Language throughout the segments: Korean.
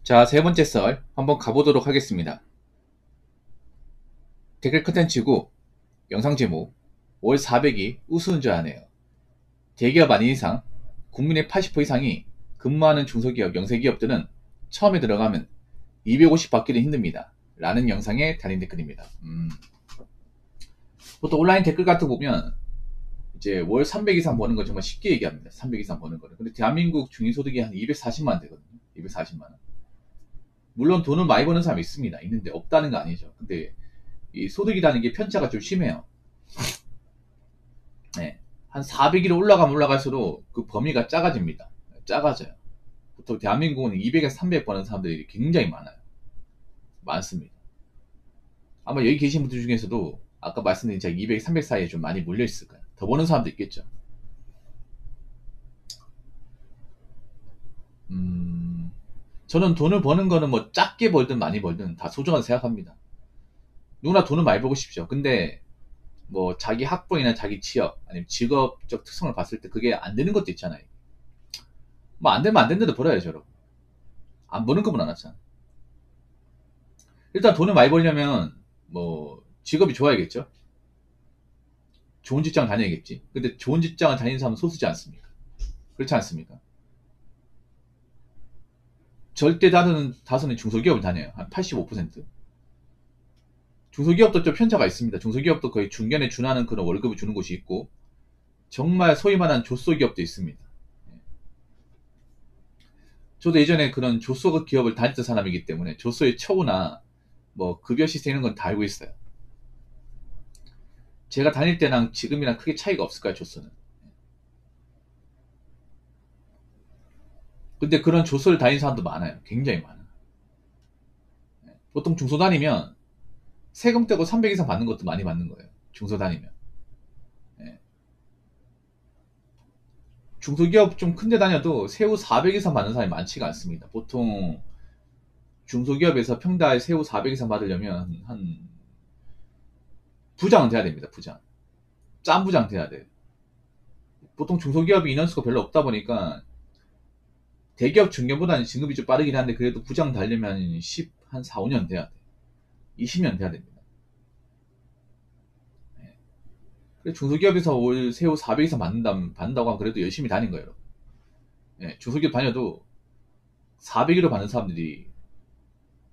자, 세 번째 썰 한번 가보도록 하겠습니다. 댓글 컨텐츠고 영상 제목 월 400이 우수운전하네요. 대기업 아닌 이상 국민의 80% 이상이 근무하는 중소기업, 영세기업들은 처음에 들어가면 250 받기는 힘듭니다. 라는 영상에 달린 댓글입니다. 보통 온라인 댓글 같은 거 보면 이제 월 300 이상 버는 건 정말 쉽게 얘기합니다. 300 이상 버는 거는. 근데 대한민국 중위소득이 한 240만 되거든요. 240만 원. 물론 돈을 많이 버는 사람이 있습니다. 있는데 없다는 거 아니죠. 근데 이 소득이라는 게 편차가 좀 심해요. 네. 한 400위로 올라가면 올라갈수록 그 범위가 작아집니다. 작아져요. 보통 대한민국은 200에서 300 버는 사람들이 굉장히 많아요. 많습니다. 아마 여기 계신 분들 중에서도 아까 말씀드린 제가 200, 300 사이에 좀 많이 몰려있을 거예요. 더 버는 사람도 있겠죠. 저는 돈을 버는 거는 뭐 작게 벌든 많이 벌든 다 소중하다고 생각합니다. 누구나 돈을 많이 벌고 싶죠. 근데 뭐 자기 학벌이나 자기 취업 아니면 직업적 특성을 봤을 때 그게 안 되는 것도 있잖아요. 뭐 안 되면 안 된대도 벌어야죠, 여러분. 안 버는 것보다 낫잖아. 일단 돈을 많이 벌려면 뭐 직업이 좋아야겠죠. 좋은 직장 다녀야겠지. 근데 좋은 직장을 다니는 사람은 소수지 않습니까? 그렇지 않습니까? 절대 다수는 중소기업을 다녀요. 한 85%. 중소기업도 좀 편차가 있습니다. 중소기업도 거의 중견에 준하는 그런 월급을 주는 곳이 있고 정말 소위 말하는 조소기업도 있습니다. 저도 예전에 그런 조소 기업을 다녔던 사람이기 때문에 조소의 처우나 뭐 급여 시스템 이런 건 다 알고 있어요. 제가 다닐 때랑 지금이랑 크게 차이가 없을 거예요, 조소는. 근데 그런 조소를 다니는 사람도 많아요. 굉장히 많아요. 보통 중소 다니면 세금 떼고 300 이상 받는 것도 많이 받는 거예요. 중소 다니면. 예. 중소기업 좀 큰데 다녀도 세후 400 이상 받는 사람이 많지가 않습니다. 보통 중소기업에서 평달 세후 400 이상 받으려면 한 부장은 돼야 됩니다. 부장. 짠 부장 돼야 돼요. 보통 중소기업이 인원수가 별로 없다 보니까 대기업 중견보다는 진급이 좀 빠르긴 한데 그래도 부장 달려면 10, 한 4, 5년 돼야 돼. 20년 돼야 됩니다. 예. 중소기업에서 올 세후 400 이상 받는다고 하면 그래도 열심히 다닌 거예요. 예, 중소기업 다녀도 400으로 받는 사람들이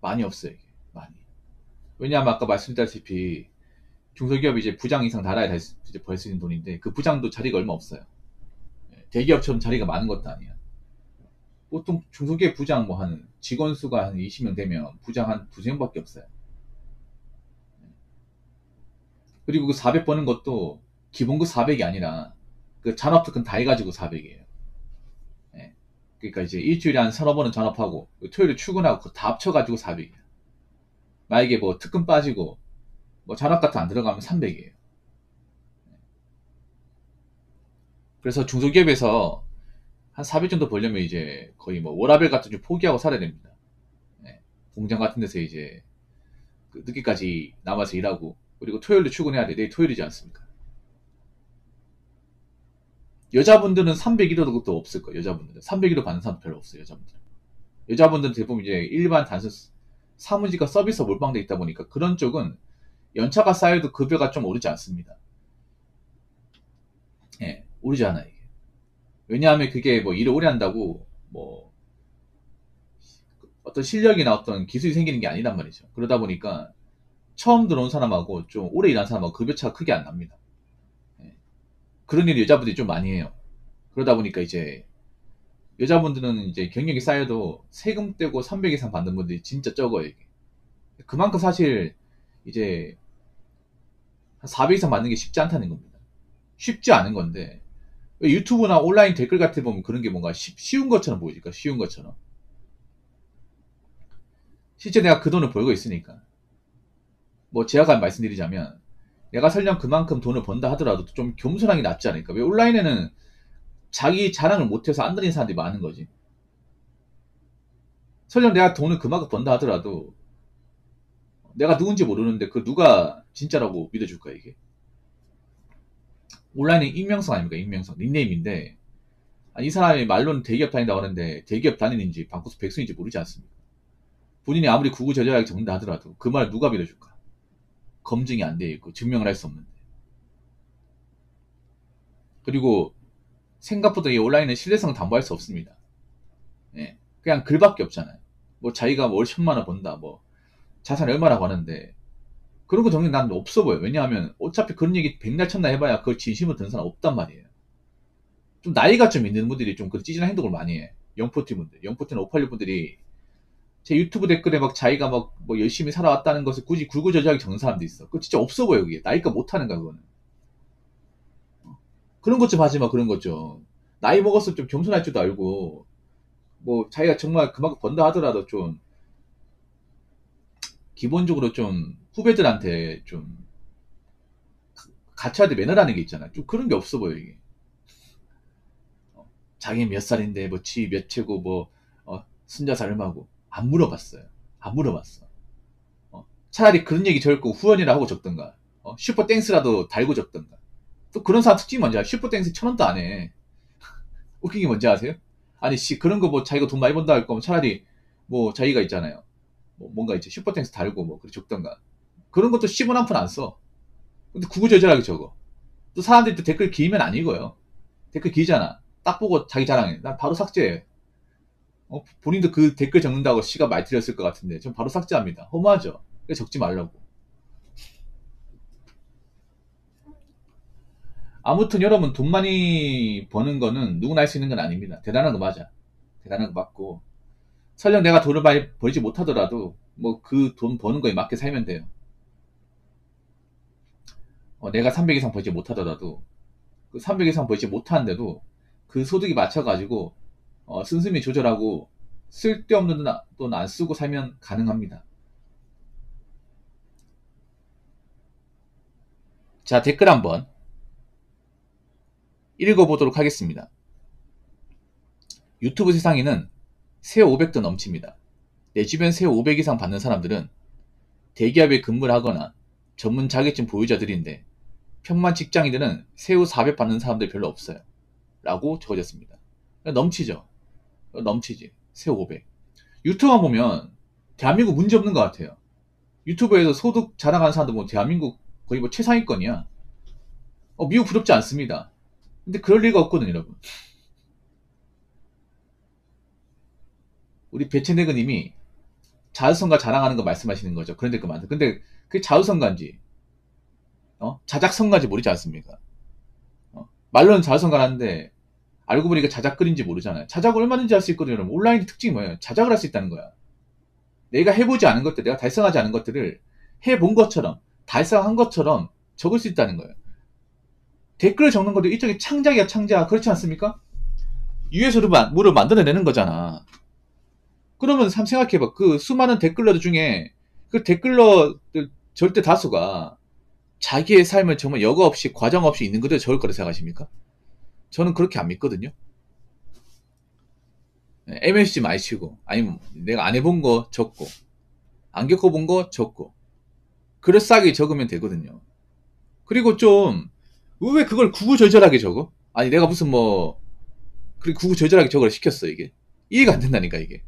많이 없어요. 이게. 많이. 왜냐하면 아까 말씀드렸다시피 중소기업이 이제 부장 이상 달아야 이제 벌 수 있는 돈인데 그 부장도 자리가 얼마 없어요. 예, 대기업처럼 자리가 많은 것도 아니야. 보통 중소기업 부장 뭐 한 직원 수가 한 20명 되면 부장 한 두세 명밖에 없어요. 그리고 그 400 버는 것도 기본급 400이 아니라 그 잔업특근 다 해가지고 400이에요. 예. 그러니까 이제 일주일에 한 서너 번은 잔업하고 토요일에 출근하고 그거 다 합쳐가지고 400이에요. 만약에 뭐 특근 빠지고 뭐 잔업 같은 안 들어가면 300이에요. 그래서 중소기업에서 한 400 정도 벌려면 이제 거의 뭐 워라밸 같은 좀 포기하고 살아야 됩니다. 예. 공장 같은 데서 이제 그 늦게까지 남아서 일하고 그리고 토요일에 출근해야 돼. 내일 토요일이지 않습니까? 여자분들은 301호도 없을 거예요. 여자분들은 301호 받는 사람 별로 없어요. 여자분들은 대부분 이제 일반 단순 사무직과 서비스 몰빵돼 있다 보니까 그런 쪽은 연차가 쌓여도 급여가 좀 오르지 않습니다. 예, 오르지 않아요. 이게. 왜냐하면 그게 뭐 일을 오래 한다고 뭐 어떤 실력이나 어떤 기술이 생기는 게 아니란 말이죠. 그러다 보니까 처음 들어온 사람하고 좀 오래 일한 사람하고 급여 차가 크게 안 납니다. 예. 그런 일을 여자분들이 좀 많이 해요. 그러다 보니까 이제 여자분들은 이제 경력이 쌓여도 세금 떼고 300 이상 받는 분들이 진짜 적어요. 이게. 그만큼 사실 이제 한 400 이상 받는 게 쉽지 않다는 겁니다. 쉽지 않은 건데 유튜브나 온라인 댓글 같은 데 보면 그런 게 뭔가 쉬운 것처럼 보이니까 쉬운 것처럼 실제 내가 그 돈을 벌고 있으니까 뭐 제가 말씀드리자면 내가 설령 그만큼 돈을 번다 하더라도 좀 겸손하게 낫지 않을까. 왜 온라인에는 자기 자랑을 못해서 안 들리는 사람들이 많은 거지. 설령 내가 돈을 그만큼 번다 하더라도 내가 누군지 모르는데 그 누가 진짜라고 믿어줄까 이게. 온라인은 익명성 아닙니까? 익명성 닉네임인데 이 사람이 말로는 대기업 다닌다고 하는데 대기업 다니는지 방구수 백수인지 모르지 않습니까? 본인이 아무리 구구절절하게 적는다 하더라도 그 말을 누가 믿어줄까? 검증이 안 돼 있고 증명을 할 수 없는데. 그리고 생각보다 이 온라인은 신뢰성을 담보할 수 없습니다. 예. 그냥 글밖에 없잖아요. 뭐 자기가 월 1000만 원 번다, 뭐 자산이 얼마나 버는데 그런 거 정리 난 없어 보여. 왜냐하면 어차피 그런 얘기 백날 천날 해봐야 그걸 진심으로 듣는 사람 없단 말이에요. 좀 나이가 좀 있는 분들이 좀 그 찌질한 행동을 많이 해. 영포티 분들, 영포티나 586 분들이 제 유튜브 댓글에 막 자기가 막 뭐 열심히 살아왔다는 것을 굳이 구구절절하게 적는 사람도 있어. 그거 진짜 없어 보여, 그게. 나이가 못하는가, 그거는. 그런 것 좀 하지 마, 그런 것 좀. 나이 먹었으면 좀 겸손할 줄도 알고, 뭐, 자기가 정말 그만큼 번다 하더라도 좀, 기본적으로 좀, 후배들한테 좀, 갖춰야 될 매너라는 게 있잖아. 좀 그런 게 없어 보여, 이게. 자기 몇 살인데, 뭐, 지 몇 채고, 뭐, 순자산 얼마고. 안 물어봤어요. 안 물어봤어. 차라리 그런 얘기 적고 후원이라 하고 적던가. 슈퍼 땡스라도 달고 적던가. 또 그런 사람 특징이 뭔지 알아? 슈퍼 땡스 1000원도 안 해. 웃긴 게 뭔지 아세요? 아니, 씨, 그런 거 뭐 자기가 돈 많이 번다 할 거면 차라리 뭐 자기가 있잖아요. 뭐 뭔가 있지. 슈퍼 땡스 달고 뭐, 그렇게 적던가. 그런 것도 10원 한 푼 안 써. 근데 구구절절하게 적어. 또 사람들이 또 댓글 기면 안 읽어요. 댓글 기잖아. 딱 보고 자기 자랑해. 난 바로 삭제해. 본인도 그 댓글 적는다고 시간 많이 들였을 것 같은데, 전 바로 삭제합니다. 허무하죠? 그래서 적지 말라고. 아무튼 여러분, 돈 많이 버는 거는 누구나 할 수 있는 건 아닙니다. 대단한 거 맞아. 대단한 거 맞고. 설령 내가 돈을 많이 벌지 못하더라도, 뭐 그 돈 버는 거에 맞게 살면 돼요. 내가 300 이상 벌지 못하더라도, 그 300 이상 벌지 못하는데도, 그 소득이 맞춰가지고, 씀씀이 조절하고, 쓸데없는 돈 안 쓰고 살면 가능합니다. 자, 댓글 한번 읽어보도록 하겠습니다. 유튜브 세상에는 새 500도 넘칩니다. 내 주변 새 500 이상 받는 사람들은 대기업에 근무를 하거나 전문 자격증 보유자들인데 평범한 직장인들은 새우 400 받는 사람들 별로 없어요. 라고 적어졌습니다. 넘치죠? 넘치지. 새우 500. 유튜브만 보면 대한민국 문제 없는 것 같아요. 유튜브에서 소득 자랑하는 사람도 뭐 대한민국 거의 뭐 최상위권이야. 미국 부럽지 않습니다. 근데 그럴 리가 없거든요, 여러분. 우리 배채내그님이 자주성가 자랑하는 거 말씀하시는 거죠. 그런 댓글 많다. 근데 그게 자주성가인지 자작성가인지 모르지 않습니까? 말로는 자주성가라는데 알고 보니까 자작글인지 모르잖아요. 자작을 얼마든지 할 수 있거든요. 여러분. 온라인 특징이 뭐예요? 자작을 할 수 있다는 거야. 내가 해보지 않은 것들, 내가 달성하지 않은 것들을 해본 것처럼, 달성한 것처럼 적을 수 있다는 거예요. 댓글을 적는 것도 일종의 창작이야, 창작. 그렇지 않습니까? 유해소를 물을 만들어내는 거잖아. 그러면 한번 생각해봐. 그 수많은 댓글러들 중에 그 댓글러들 절대 다수가 자기의 삶을 정말 여과 없이, 과정 없이 있는 그대로 적을 거라 생각하십니까? 저는 그렇게 안 믿거든요. MSG 많이 치고, 아니면 내가 안 해본 거 적고, 안 겪어본 거 적고, 그럴싸하게 적으면 되거든요. 그리고 좀, 왜 그걸 구구절절하게 적어? 아니, 내가 무슨 뭐, 그렇게 구구절절하게 적으라 시켰어, 이게. 이해가 안 된다니까, 이게.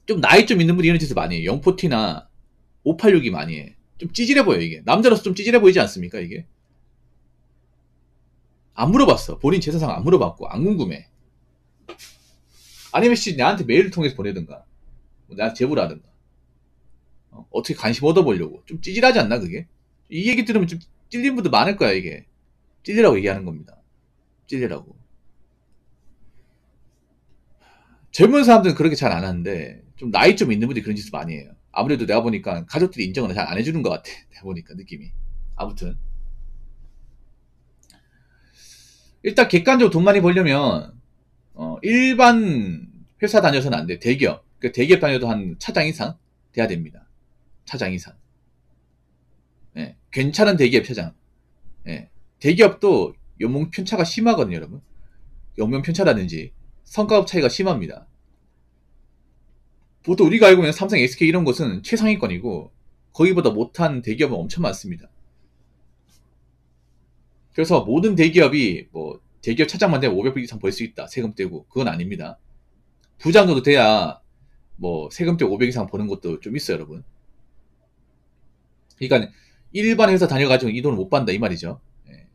좀 나이 좀 있는 분이 이런 짓을 많이 해요. 0포티나 586이 많이 해. 좀 찌질해 보여, 이게. 남자로서 좀 찌질해 보이지 않습니까, 이게? 안 물어봤어. 본인 재산상 안 물어봤고, 안 궁금해. 아니면 씨, 나한테 메일을 통해서 보내든가, 뭐 나한테 제보를 하든가. 어떻게 관심 얻어보려고. 좀 찌질하지 않나, 그게? 이 얘기 들으면 좀 찔린 분들 많을 거야, 이게. 찔리라고 얘기하는 겁니다. 찔리라고. 젊은 사람들은 그렇게 잘 안 하는데, 좀 나이 좀 있는 분들이 그런 짓을 많이 해요. 아무래도 내가 보니까 가족들이 인정을 잘 안 해주는 것 같아. 내가 보니까 느낌이. 아무튼. 일단 객관적으로 돈 많이 벌려면, 일반 회사 다녀서는 안 돼. 대기업. 그 대기업 다녀도 한 차장 이상 돼야 됩니다. 차장 이상. 예, 괜찮은 대기업 차장. 예, 대기업도 연봉 편차가 심하거든요, 여러분. 연봉 편차라든지 성과급 차이가 심합니다. 보통 우리가 알고 있는 삼성, SK 이런 곳은 최상위권이고 거기보다 못한 대기업은 엄청 많습니다. 그래서 모든 대기업이 뭐 대기업 차장만 되면 500불 이상 벌 수 있다. 세금 떼고. 그건 아닙니다. 부장도 돼야 뭐 세금적 500 이상 버는 것도 좀 있어요, 여러분. 그러니까 일반 회사 다녀가지고 이 돈을 못 받는다 이 말이죠. 예.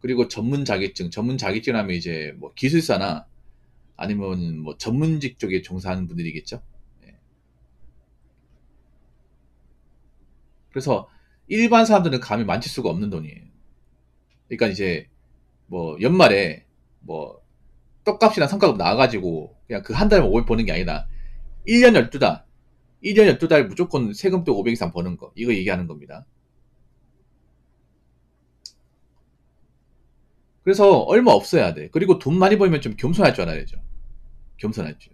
그리고 전문 자격증, 전문 자격증 하면 이제 뭐 기술사나 아니면 뭐 전문직 쪽에 종사하는 분들이겠죠. 예. 그래서 일반 사람들은 감히 만질 수가 없는 돈이에요. 그러니까 이제 뭐 연말에 뭐 떡값이나 성과급 나와가지고 그냥 그 한 달만 500 버는 게 아니라 1년 12달, 1년 12달 무조건 세금도 500 이상 버는 거. 이거 얘기하는 겁니다. 그래서 얼마 없어야 돼. 그리고 돈 많이 벌면 좀 겸손할 줄 알아야죠. 겸손할 줄.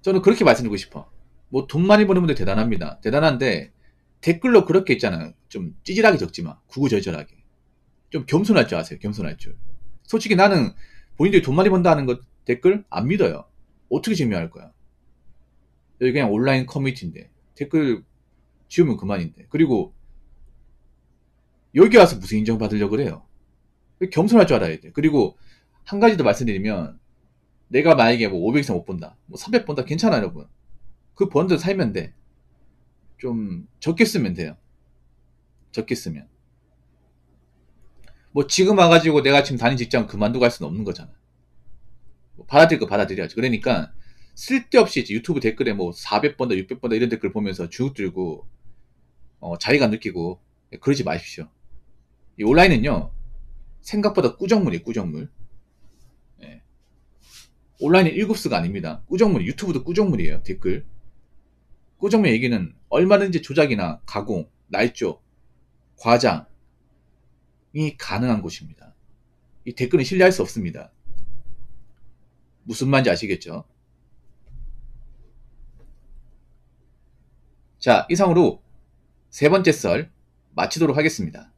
저는 그렇게 말씀드리고 싶어. 뭐 돈 많이 버는 분들 대단합니다. 대단한데 댓글로 그렇게 있잖아요. 좀 찌질하게 적지 마. 구구절절하게. 좀 겸손할 줄 아세요. 겸손할 줄. 솔직히 나는 본인들이 돈 많이 번다는 거 댓글 안 믿어요. 어떻게 증명할 거야? 여기 그냥 온라인 커뮤니티인데 댓글 지우면 그만인데. 그리고 여기 와서 무슨 인정받으려고 그래요? 겸손할 줄 알아야 돼. 그리고 한 가지 더 말씀드리면 내가 만약에 뭐 500 이상 못 번다. 뭐 300 번다. 괜찮아 여러분. 그 번들 살면 돼. 좀 적게 쓰면 돼요. 적게 쓰면. 뭐 지금 와가지고 내가 지금 다니는 직장 그만두고 할 수는 없는 거잖아. 뭐 받아들일 거 받아들여야지. 그러니까 쓸데없이 유튜브 댓글에 뭐 400 번다, 600 번다 이런 댓글 보면서 주눅 들고 자리감 느끼고 그러지 마십시오. 이 온라인은요 생각보다 꾸정물이에요. 꾸정물. 예. 온라인은 1급수가 아닙니다. 꾸정물, 유튜브도 꾸정물이에요. 댓글. 꾸정물 얘기는 얼마든지 조작이나 가공, 날조, 과장이 가능한 곳입니다. 이 댓글은 신뢰할 수 없습니다. 무슨 말인지 아시겠죠? 자, 이상으로 세 번째 썰 마치도록 하겠습니다.